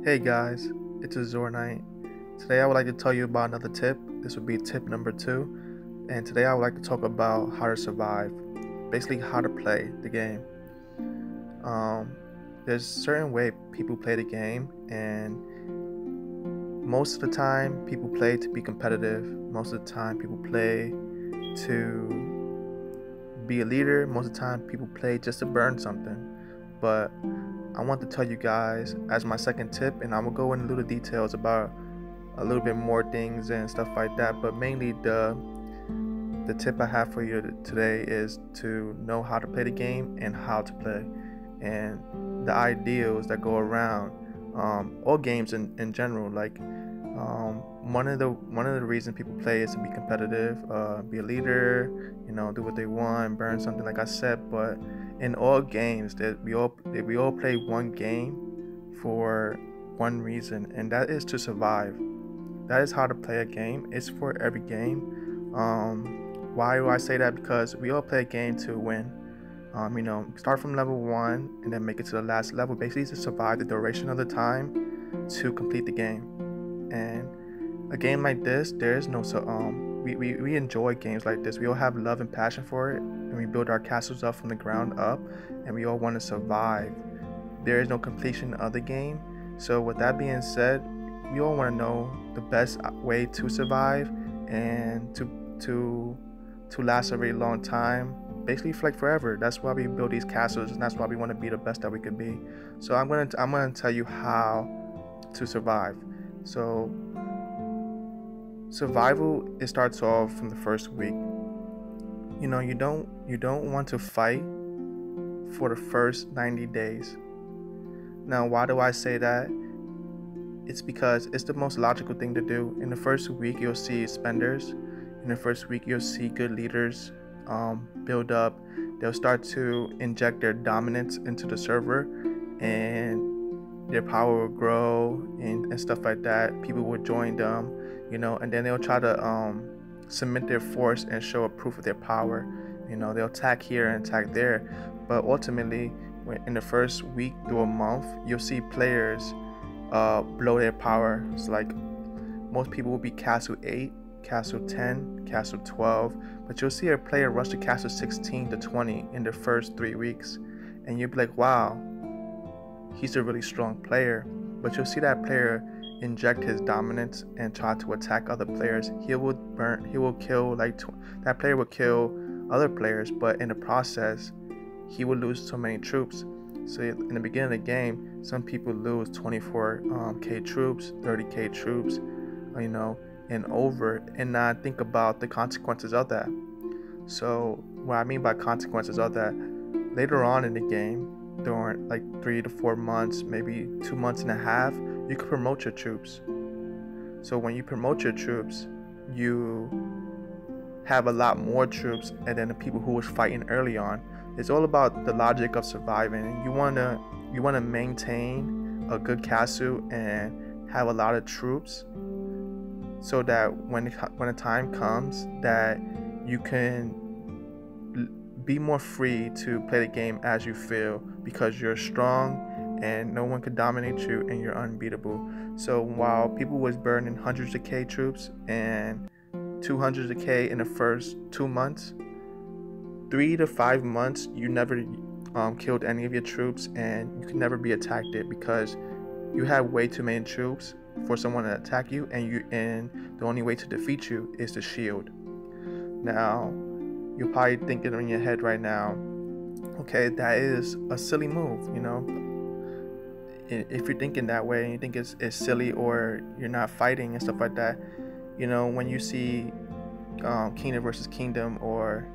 Hey guys, it's Azor Night. Today I would like to tell you about another tip. This would be tip number 2. And today I would like to talk about how to survive. Basically how to play the game. Um, there's a certain way people play the game, and most of the time people play to be competitive. Most of the time people play to be a leader. Most of the time people play just to burn something. But I want to tell you guys as my second tip, and I'm gonna go into little details about a little bit more things and stuff like that, but mainly the tip I have for you today is to know how to play the game and how to play, and the ideals that go around all games in general. Like one of the reasons people play is to be competitive, be a leader, do what they want, burn something, like I said. But in all games, that we all play one game for one reason, and that is to survive. That is how to play a game. It's for every game. Why do I say that? Because we all play a game to win. Start from level 1 and then make it to the last level, basically to survive the duration of the time to complete the game. And a game like this, there is no we enjoy games like this. We all have love and passion for it, and we build our castles up from the ground up, and we all want to survive. There is no completion of the game. So with that being said, we all want to know the best way to survive and to last a very long time, basically for like forever. That's why we build these castles, and that's why we want to be the best that we could be. So I'm gonna tell you how to survive. So survival, it starts off from the first week. You don't want to fight for the first 90 days. Now, why do I say that? It's because it's the most logical thing to do. In the first week, you'll see spenders. In the first week, you'll see good leaders build up. They'll start to inject their dominance into the server, and their power will grow and stuff like that. People will join them, and then they'll try to cement their force and show a proof of their power. They'll attack here and attack there, but ultimately, in the first week through a month, you'll see players blow their power. It's like most people will be castle 8, castle 10, castle 12, but you'll see a player rush to castle 16 to 20 in the first 3 weeks, and you'll be like, wow, he's a really strong player. But you'll see that player inject his dominance and try to attack other players. That player will kill other players, but in the process he will lose so many troops. So in the beginning of the game, some people lose 24k troops, 30k troops, and over, and not think about the consequences of that. So what I mean by consequences of that, later on in the game, during like 3 to 4 months, maybe 2 months and a half, you can promote your troops. So when you promote your troops, you have a lot more troops than the people who was fighting early on. It's all about the logic of surviving. You wanna maintain a good castle and have a lot of troops, so that when the time comes, that you can be more free to play the game as you feel, because you're strong and no one could dominate you and you're unbeatable. So while people was burning hundreds of K troops and 200s of K in the first 2 months, 3 to 5 months, you never killed any of your troops, and you can never be attacked because you have way too many troops for someone to attack you, and the only way to defeat you is to shield. Now, you're probably thinking in your head right now, okay, that is a silly move, If you're thinking that way and you think it's silly, or you're not fighting and stuff like that, when you see Kingdom versus Kingdom or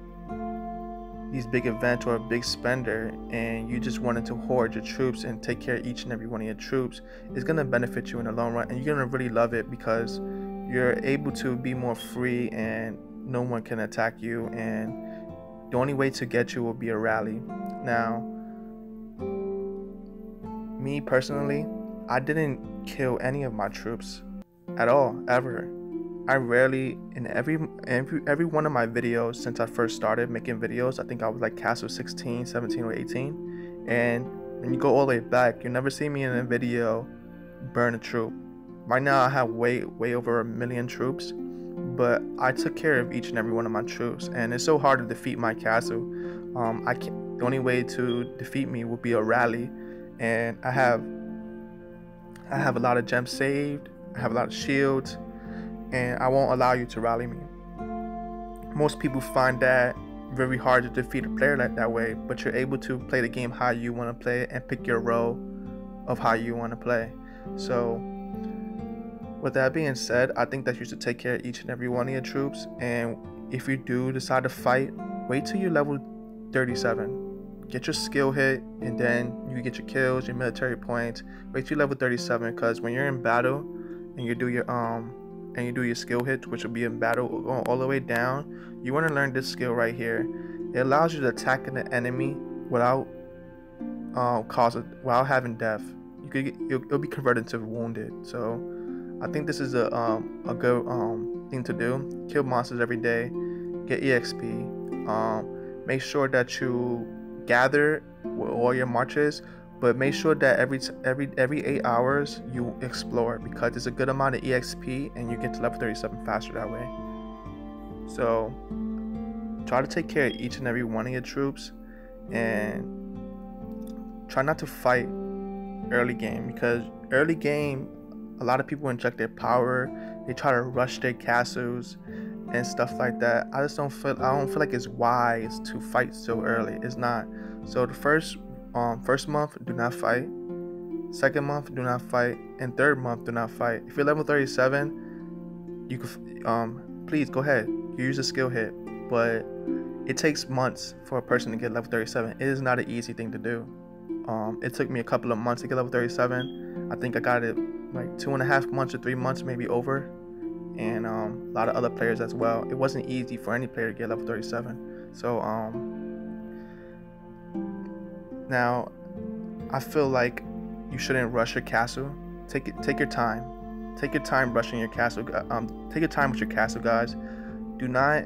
these big events or a big spender, and you just wanted to hoard your troops and take care of each and every one of your troops, it's going to benefit you in the long run, and you're going to really love it because you're able to be more free and no one can attack you, and the only way to get you will be a rally. Now, me personally, I didn't kill any of my troops at all, ever. I rarely, in every one of my videos since I first started making videos, I think I was like castle 16, 17, or 18. And when you go all the way back, you never see me in a video burn a troop. Right now I have way over 1,000,000 troops, but I took care of each and every one of my troops, and it's so hard to defeat my castle. I can't, the only way to defeat me would be a rally, and I have a lot of gems saved, I have a lot of shields, and I won't allow you to rally me. Most people find that very hard to defeat a player that way, but you're able to play the game how you want to play it and pick your role of how you want to play. So with that being said, I think that you should take care of each and every one of your troops, and if you do decide to fight, wait till you're level 37. Get your skill hit, and then you get your kills, your military points. Wait till you're level 37, because when you're in battle and you do your skill hits, which will be in battle going all the way down, you want to learn this skill right here. It allows you to attack an enemy without having death. You'll be converted to wounded. So I think this is a good thing to do. Kill monsters every day, get EXP. Make sure that you gather with all your marches, but make sure that every 8 hours you explore, because there's a good amount of EXP and you get to level 37 faster that way. So try to take care of each and every one of your troops, and try not to fight early game, because early game a lot of people inject their power, they try to rush their castles and stuff like that. I don't feel like it's wise to fight so early. It's not. So the first month, do not fight. Second month, do not fight. And third month, do not fight. If you're level 37, you can please go ahead. You use a skill hit, but it takes months for a person to get level 37. It is not an easy thing to do. It took me a couple of months to get level 37. I think I got it like 2.5 months or 3 months, maybe over. And a lot of other players as well. It wasn't easy for any player to get level 37. So now I feel like you shouldn't rush your castle. Take your time. Take your time rushing your castle. Take your time with your castle, guys. Do not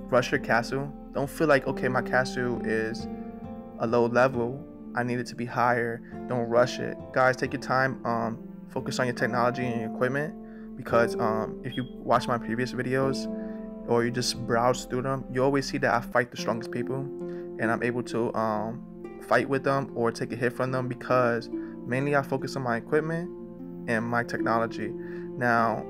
rush your castle. Don't feel like, okay, my castle is a low level, I need it to be higher. Don't rush it, guys. Take your time. Focus on your technology and your equipment, because if you watch my previous videos or you just browse through them, you always see that I fight the strongest people, and I'm able to fight with them or take a hit from them, because mainly I focus on my equipment and my technology. Now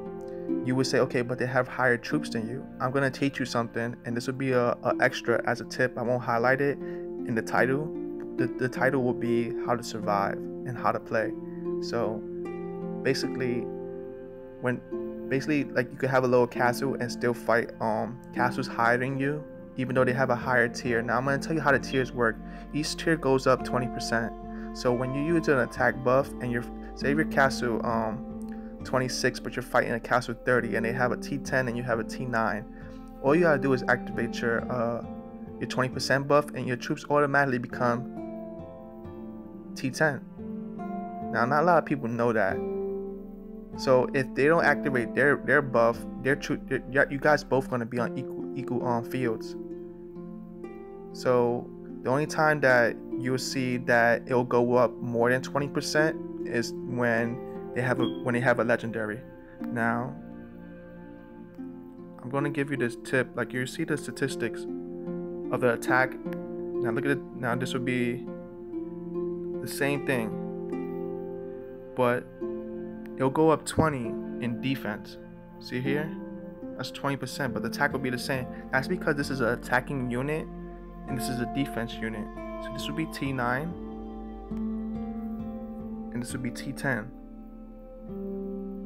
you would say, okay, but they have higher troops than you. I'm gonna teach you something, and this would be a extra as a tip. I won't highlight it in the title. The title will be how to survive and how to play. So basically like you could have a lower castle and still fight castles higher than you, even though they have a higher tier. Now I'm going to tell you how the tiers work. Each tier goes up 20%. So when you use an attack buff and say your castle 26, but you're fighting a castle 30 and they have a T10 and you have a T9, all you gotta do is activate your 20% buff and your troops automatically become T10. Now not a lot of people know that. So if they don't activate their buff, you guys both gonna be on equal fields. So the only time that you'll see that it'll go up more than 20% is when they have a legendary. Now I'm gonna give you this tip. Like, you see the statistics of the attack. Now look at it. Now this would be the same thing, but it'll go up 20 in defense. See here? That's 20%, but the attack will be the same. That's because this is an attacking unit and this is a defense unit. So this would be T9 and this would be T10.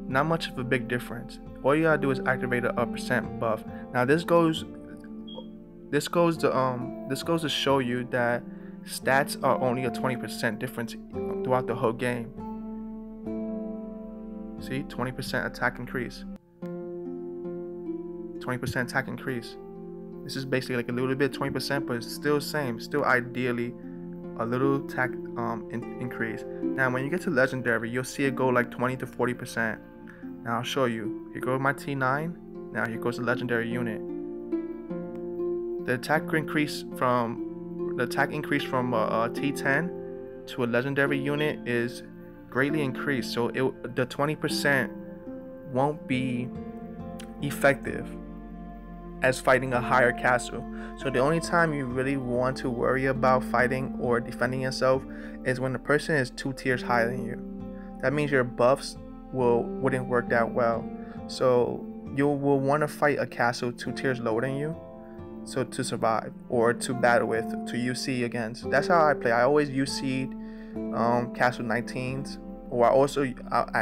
Not much of a big difference. All you gotta do is activate a percent buff. Now this goes to show you that stats are only a 20% difference throughout the whole game. See, 20% attack increase. 20% attack increase. This is basically like a little bit 20%, but it's still the same. Still ideally a little attack increase. Now when you get to legendary, you'll see it go like 20 to 40%. Now I'll show you. Here goes my T9. Now here goes the legendary unit. The attack increase from T10 to a legendary unit is greatly increased. So the 20% won't be effective as fighting a higher castle. So the only time you really want to worry about fighting or defending yourself is when the person is 2 tiers higher than you. That means your buffs wouldn't work that well. So you will want to fight a castle 2 tiers lower than you, so to survive or to battle with, to UC against. That's how I play. I always UC'd castle 19s, or I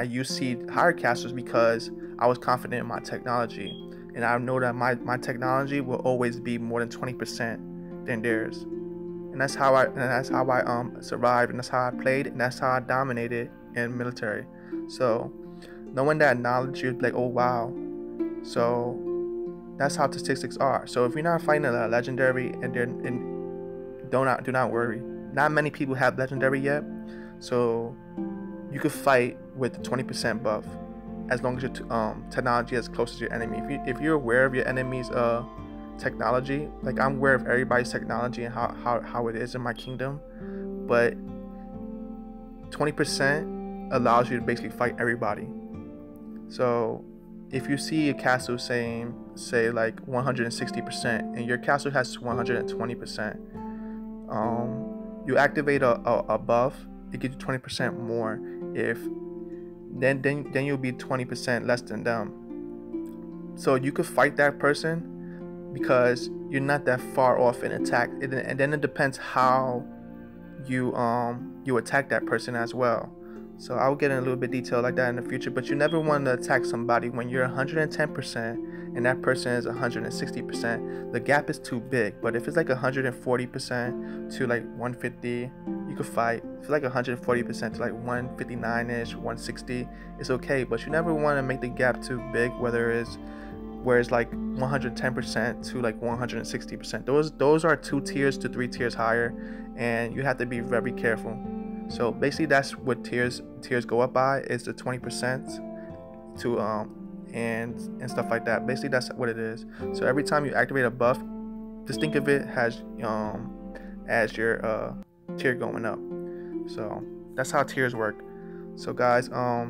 UC'd higher castles because I was confident in my technology, and I know that my technology will always be more than 20% than theirs. And that's how I survived, and that's how I played, and that's how I dominated in military. So knowing that knowledge, you're like, oh wow. So that's how statistics are. So if you're not fighting a legendary, and do not worry. Not many people have legendary yet, so you could fight with the 20% buff as long as your technology is close to your enemy. If you're aware of your enemy's technology, like I'm aware of everybody's technology and how it is in my kingdom, but 20% allows you to basically fight everybody. So if you see a castle say like 160% and your castle has 120%, you activate a buff, it gives you 20% more. If then you'll be 20% less than them. So you could fight that person because you're not that far off in attack. And then it depends how you attack that person as well. So I'll get in a little bit detail like that in the future, but you never want to attack somebody when you're 110% and that person is 160%. The gap is too big. But if it's like 140% to like 150, you could fight. If it's like 140% to like 159ish, 160, it's okay. But you never want to make the gap too big, where it's like 110% to like 160%. Those are 2 tiers to 3 tiers higher, and you have to be very careful. So basically that's what tiers go up by, is the 20% to and stuff like that. Basically that's what it is. So every time you activate a buff, just think of it as your tier going up. So that's how tiers work. So guys, I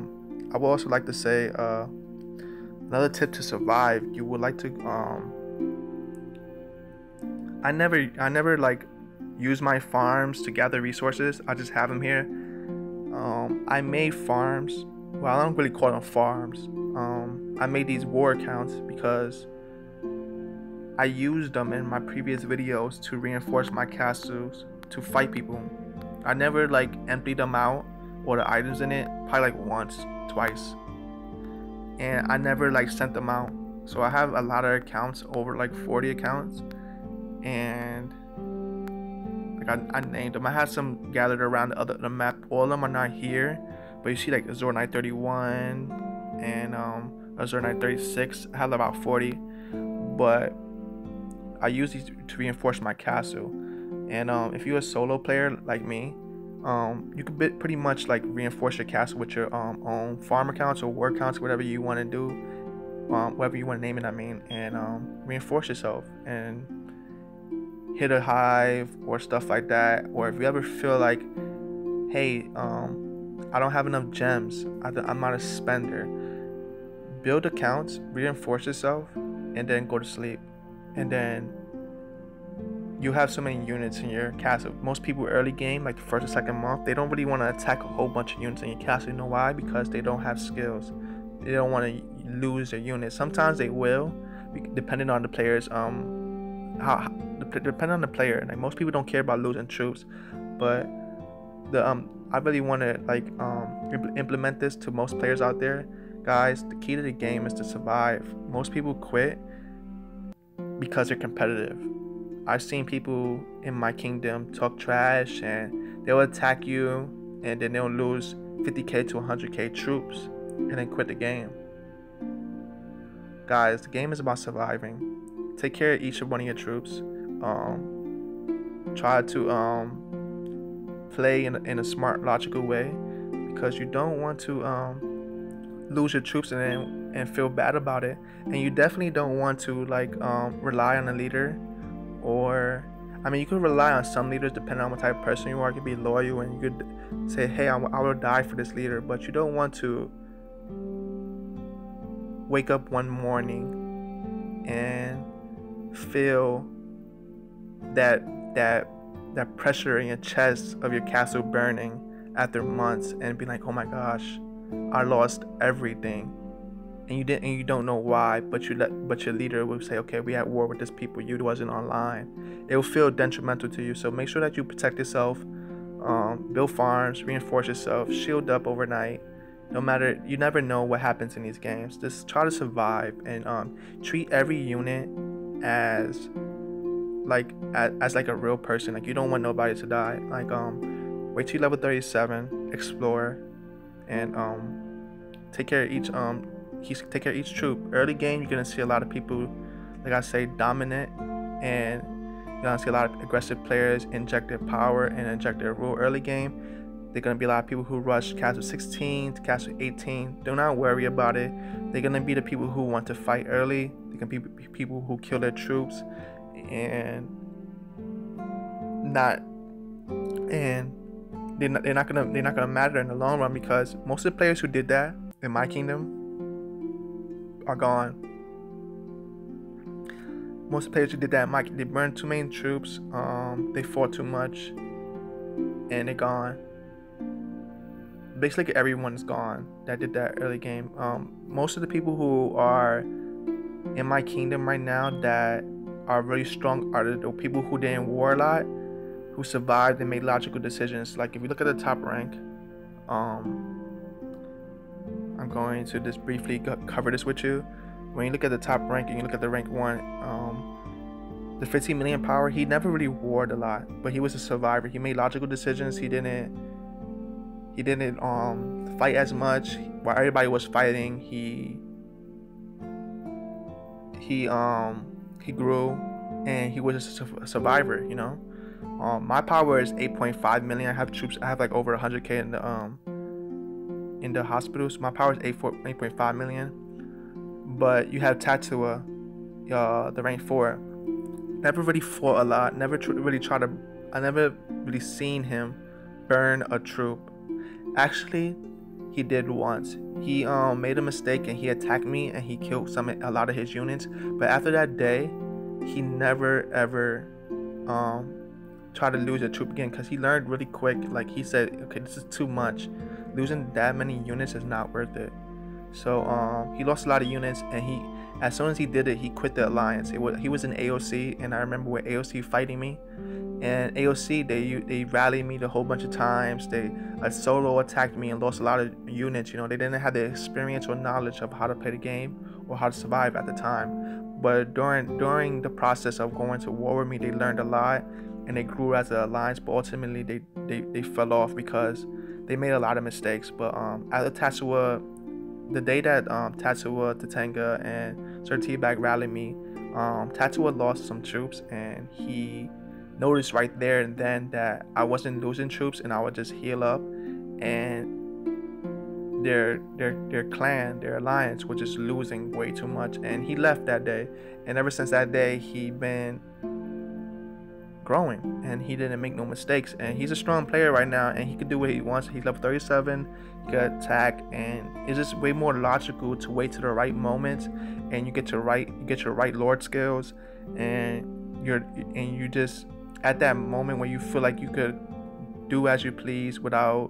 would also like to say another tip to survive. You would like to I never like use my farms to gather resources. I just have them here. I made farms. Well, I don't really call them farms. I made these war accounts because I used them in my previous videos to reinforce my castles to fight people. I never like emptied them out or the items in it, probably like once, twice. And I never like sent them out. So I have a lot of accounts, over like 40 accounts, and I named them. I had some gathered around the map. All of them are not here, but you see like Azure Knight 31 and Azure Knight 36. I have about 40, but I use these to reinforce my castle. And if you're a solo player like me, you could pretty much like reinforce your castle with your own farm accounts or war accounts, whatever you want to do, whatever you want to name it. And reinforce yourself and hit a hive or stuff like that. Or if you ever feel like, hey, I don't have enough gems, I'm not a spender, build accounts, reinforce yourself, and then go to sleep. And then you have so many units in your castle. Most people early game, like the first or second month, they don't really want to attack a whole bunch of units in your castle. You know why? Because they don't have skills. They don't want to lose their units. Sometimes they will, depending on the players. Depending on the player. Like most people don't care about losing troops, but I really want to like implement this to most players out there. Guys, the key to the game is to survive. Most people quit because they're competitive. I've seen people in my kingdom talk trash, and they'll attack you, and then they'll lose 50k to 100k troops and then quit the game. Guys, the game is about surviving. Take care of each one of your troops. Try to play in a smart, logical way, because you don't want to lose your troops and feel bad about it. And you definitely don't want to like rely on a leader. Or I mean, you could rely on some leaders depending on what type of person you are. You could be loyal and you could say, hey, I will die for this leader. But you don't want to wake up one morning and feel that pressure in your chest of your castle burning after months and be like, oh my gosh, I lost everything. And you don't know why, but your leader will say, okay, we at war with this people, you wasn't online. It will feel detrimental to you. So make sure that you protect yourself, build farms, reinforce yourself, shield up overnight. No matter, you never know what happens in these games. Just try to survive and treat every unit as like a real person. Like, you don't want nobody to die. Like, wait till level 37, explore, and take care of each troop. Early game, you're gonna see a lot of people, like I say, dominant, and you're gonna see a lot of aggressive players inject their power and inject their rule. Early game, there're gonna be a lot of people who rush castle 16 to castle 18. Do not worry about it. They're gonna be the people who want to fight early. They're gonna be people who kill their troops, and they're not gonna matter in the long run, because most of the players who did that in my kingdom are gone. Most of the players who did that in my kingdom, they burned too many troops, they fought too much, and they're gone. Basically everyone's gone that did that early game. Most of the people who are in my kingdom right now that are really strong are the people who didn't war a lot, who survived and made logical decisions. Like, if you look at the top rank, I'm going to just briefly cover this with you. When you look at the top rank and you look at the rank 1, the 15 million power, he never really warred a lot, but he was a survivor. He made logical decisions. He didn't fight as much. While everybody was fighting, he grew, and he was a survivor, you know. My power is 8.5 million. I have troops. I have like over 100k in the hospitals. My power is 8.5 million. But you have Tatua, the rank 4. Never really fought a lot. I never really seen him burn a troop. Actually, he did once. He made a mistake and he attacked me and he killed a lot of his units. But after that day, he never ever tried to lose a troop again, because he learned really quick. Like, he said, okay, this is too much. Losing that many units is not worth it. So he lost a lot of units, and as soon as he did it, he quit the alliance. He was in AOC, and I remember with AOC fighting me. And AOC, they rallied me a whole bunch of times. They solo attacked me and lost a lot of units. You know, they didn't have the experience or knowledge of how to play the game or how to survive at the time. But during the process of going to war with me, they learned a lot, and they grew as an alliance. But ultimately, they fell off because they made a lot of mistakes. But after Tatsua, the day that Tatsua, Tatenga, and Sir T-Bag rallied me, Tatsua lost some troops, and he noticed right there and then that I wasn't losing troops, and I would just heal up, and their clan, their alliance, was just losing way too much, and he left that day. And ever since that day, he been growing, and he didn't make no mistakes, and he's a strong player right now, and he can do what he wants. He's level 37, he can attack, and it's just way more logical to wait to the right moment, and you get your right lord skills, and you just at that moment where you feel like you could do as you please without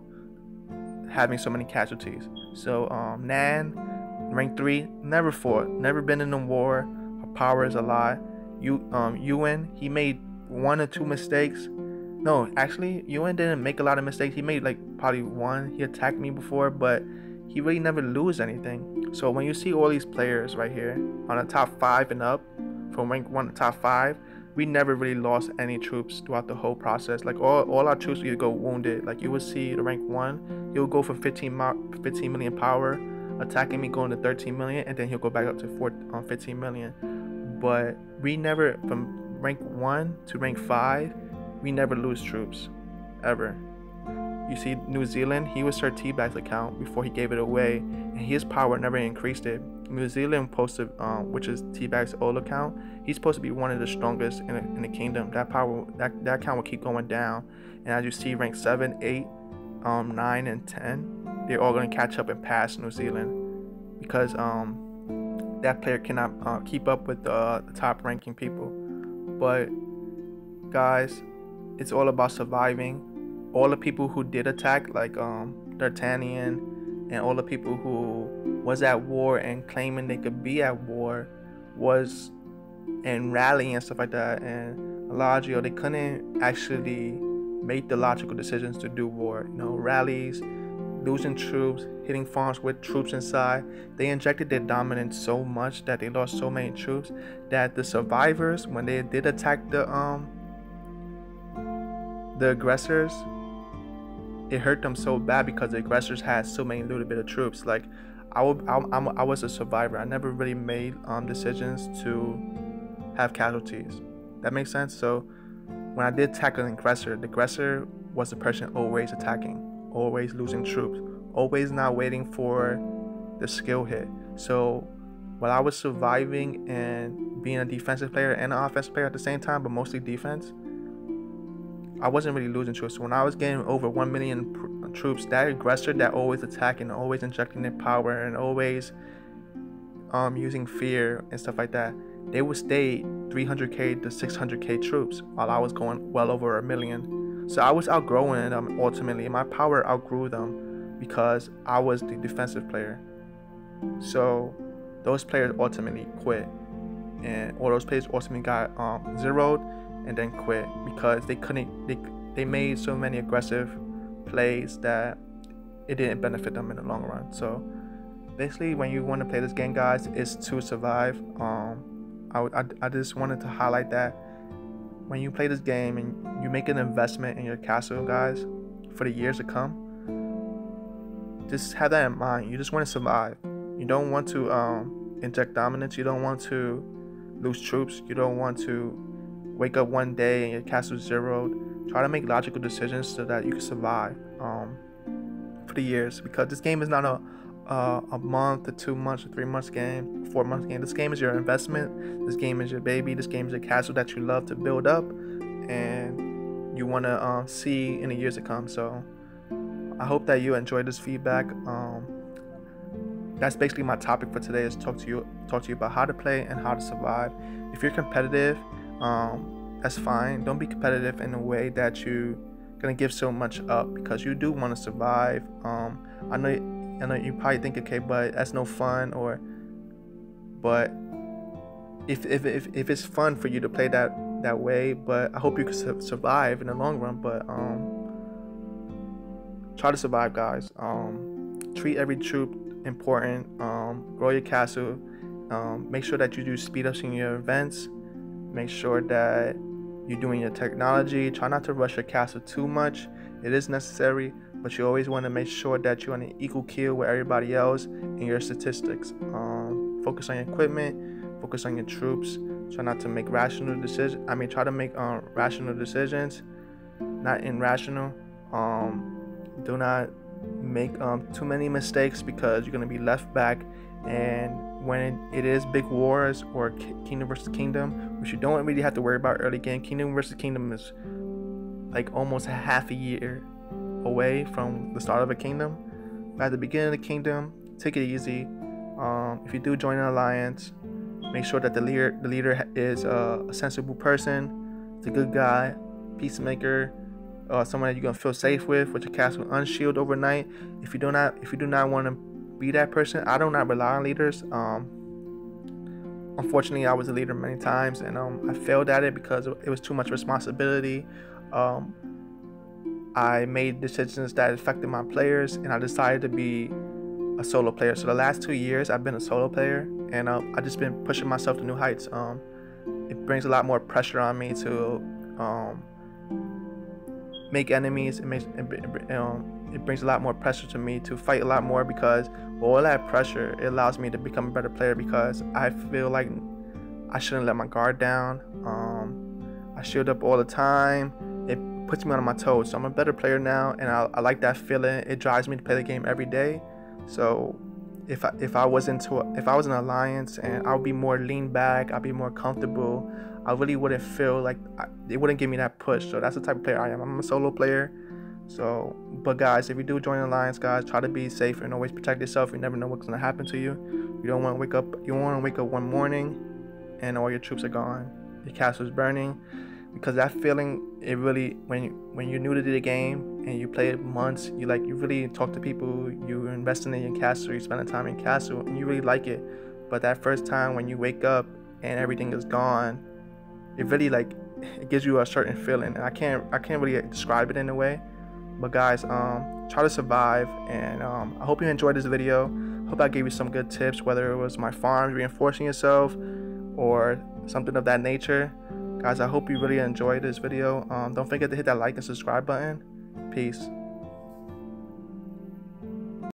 having so many casualties. So Nan, rank 3, never fought, never been in a war. Her power is a lot. Ewan, he made 1 or 2 mistakes. No, actually, Ewan didn't make a lot of mistakes. He made like probably 1. He attacked me before, but he really never lose anything. So when you see all these players right here on the top 5 and up, from rank 1 to top 5, we never really lost any troops throughout the whole process. Like, all our troops would go wounded. Like, you would see the rank 1, he'll go from 15 million power, attacking me, going to 13 million, and then he'll go back up to 15 million. But we never, from rank 1 to rank 5, we never lose troops, ever. You see New Zealand, he was Sir T-Bag's account before he gave it away, and his power never increased it. New Zealand posted, which is T-Bag's old account, he's supposed to be one of the strongest in the kingdom. That account will keep going down, and as you see, rank 7, 8, 9, and 10, they're all going to catch up and pass New Zealand because that player cannot keep up with the top ranking people. But guys, it's all about surviving. All the people who did attack, like D'Artagnan, and all the people who was at war and claiming they could be at war, was and rallying and stuff like that, and Alagio, they couldn't actually make the logical decisions to do war. Rallies, losing troops, hitting farms with troops inside. They injected their dominance so much that they lost so many troops that the survivors, when they did attack the aggressors, it hurt them so bad because the aggressors had so many little bit of troops. Like I was a survivor. I never really made decisions to have casualties. That makes sense. So when I did tackle an aggressor, the aggressor was the person always attacking, always losing troops, always not waiting for the skill hit. So while I was surviving and being a defensive player and an offensive player at the same time, but mostly defense, I wasn't really losing troops. So when I was getting over 1 million troops, that aggressor that always attacking, always injecting their power, and always using fear and stuff like that, they would stay 300k to 600k troops while I was going well over 1 million. So I was outgrowing them ultimately. My power outgrew them because I was the defensive player. So those players ultimately quit, and all those players ultimately got zeroed and then quit because they couldn't. They made so many aggressive plays that it didn't benefit them in the long run. So basically, when you want to play this game, guys, it's to survive. I just wanted to highlight that when you play this game and you make an investment in your castle, guys, for the years to come, just have that in mind. You just want to survive. You don't want to inject dominance. You don't want to lose troops. You don't want to wake up one day and your castle's zeroed. Try to make logical decisions so that you can survive for the years, because this game is not a month or 2 months or 3 months game, 4 months game. This game is your investment. This game is your baby. This game is your castle that you love to build up and you want to see in the years to come. So I hope that you enjoyed this feedback. That's basically my topic for today, is talk to you about how to play and how to survive. If you're competitive, that's fine. Don't be competitive in a way that you're gonna give so much up, because you do want to survive. I know you probably think, okay, but that's no fun, but if it's fun for you to play that way, but I hope you can survive in the long run. But try to survive, guys. Treat every troop important. Grow your castle. Make sure that you do speed ups in your events. Make sure that you're doing your technology. Try not to rush your castle too much. It is necessary, but you always want to make sure that you're on an equal keel with everybody else in your statistics. Focus on your equipment, focus on your troops. Try not to make rational decisions. Try to make rational decisions, not irrational. Do not make too many mistakes, because you're going to be left back. And when it is big wars or kingdom versus kingdom, which you don't really have to worry about early game, kingdom versus kingdom is like almost half a year away from the start of a kingdom. But at the beginning of the kingdom, take it easy. If you do join an alliance, make sure that the leader is a sensible person, it's a good guy, peacemaker, someone that you're gonna feel safe with your castle unshield overnight. If you do not want to be that person, I do not rely on leaders. Unfortunately, I was a leader many times, and I failed at it because it was too much responsibility. I made decisions that affected my players, and I decided to be a solo player. So the last 2 years, I've been a solo player, and I've just been pushing myself to new heights. It brings a lot more pressure on me to make enemies. It brings a lot more pressure to me to fight a lot more, because with all that pressure, it allows me to become a better player, because I feel like I shouldn't let my guard down. I shield up all the time. It puts me on my toes. So I'm a better player now, and I like that feeling. It drives me to play the game every day. So if I was in an alliance, and I'll be more lean back, I'll be more comfortable. I really wouldn't feel like it wouldn't give me that push. So that's the type of player I am. I'm a solo player. So, but guys, if you do join an alliance, guys, try to be safe and always protect yourself. You never know what's gonna happen to you. You don't want to wake up. You want to wake up one morning and all your troops are gone. Your castle's burning. Because that feeling, it really, when you're new to the game and you play it months, you really talk to people, you're investing in your castle, you're spending time in castle, and you really like it. But that first time when you wake up and everything is gone, it really it gives you a certain feeling. And I can't really describe it in a way. But guys, try to survive, and I hope you enjoyed this video. Hope I gave you some good tips, whether it was my farms, reinforcing yourself, or something of that nature. Guys, I hope you really enjoyed this video. Don't forget to hit that like and subscribe button. Peace.